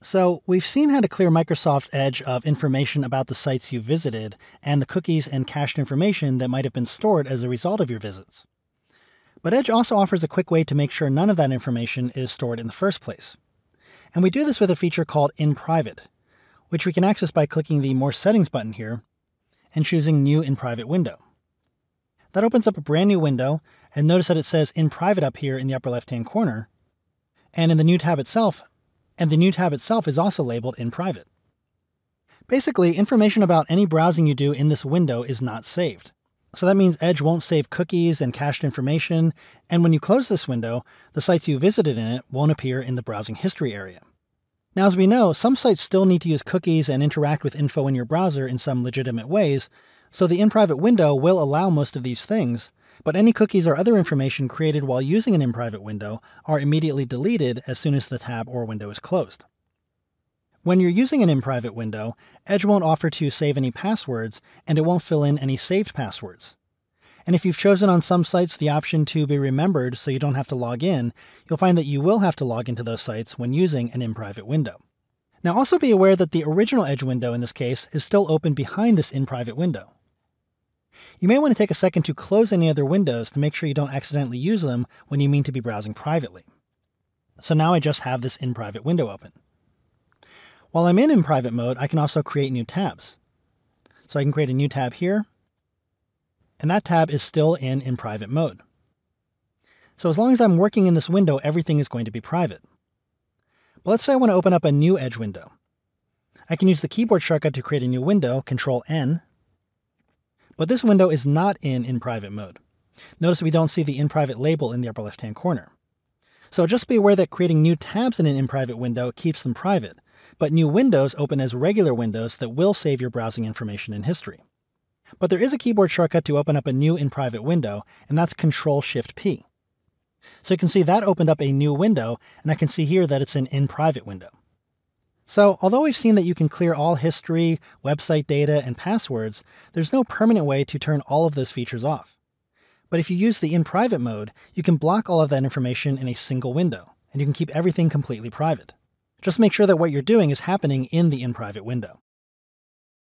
So we've seen how to clear Microsoft Edge of information about the sites you visited and the cookies and cached information that might have been stored as a result of your visits. But Edge also offers a quick way to make sure none of that information is stored in the first place. And we do this with a feature called In Private, which we can access by clicking the More Settings button here and choosing New in Private window. That opens up a brand new window, and notice that it says In Private up here in the upper left-hand corner, and in the new tab itself, is also labeled In Private. Basically, information about any browsing you do in this window is not saved. So that means Edge won't save cookies and cached information, and when you close this window, the sites you visited in it won't appear in the browsing history area. Now, as we know, some sites still need to use cookies and interact with info in your browser in some legitimate ways, so the In Private window will allow most of these things, but any cookies or other information created while using an In Private window are immediately deleted as soon as the tab or window is closed. When you're using an In Private window, Edge won't offer to save any passwords, and it won't fill in any saved passwords. And if you've chosen on some sites the option to be remembered so you don't have to log in, you'll find that you will have to log into those sites when using an In Private window. Now also be aware that the original Edge window in this case is still open behind this In Private window. You may want to take a second to close any other windows to make sure you don't accidentally use them when you mean to be browsing privately. So now I just have this In Private window open. While I'm in Private mode, I can also create new tabs. So I can create a new tab here, and that tab is still in Private mode. So as long as I'm working in this window, everything is going to be private. But let's say I want to open up a new Edge window. I can use the keyboard shortcut to create a new window, Control-N, but this window is not in Private mode. Notice we don't see the In Private label in the upper left-hand corner. So just be aware that creating new tabs in an In Private window keeps them private, but new windows open as regular windows that will save your browsing information in history. But there is a keyboard shortcut to open up a new In Private window, and that's Control-Shift-P. So you can see that opened up a new window, and I can see here that it's an In Private window. So, although we've seen that you can clear all history, website data, and passwords, there's no permanent way to turn all of those features off. But if you use the In Private mode, you can block all of that information in a single window, and you can keep everything completely private. Just make sure that what you're doing is happening in the In Private window.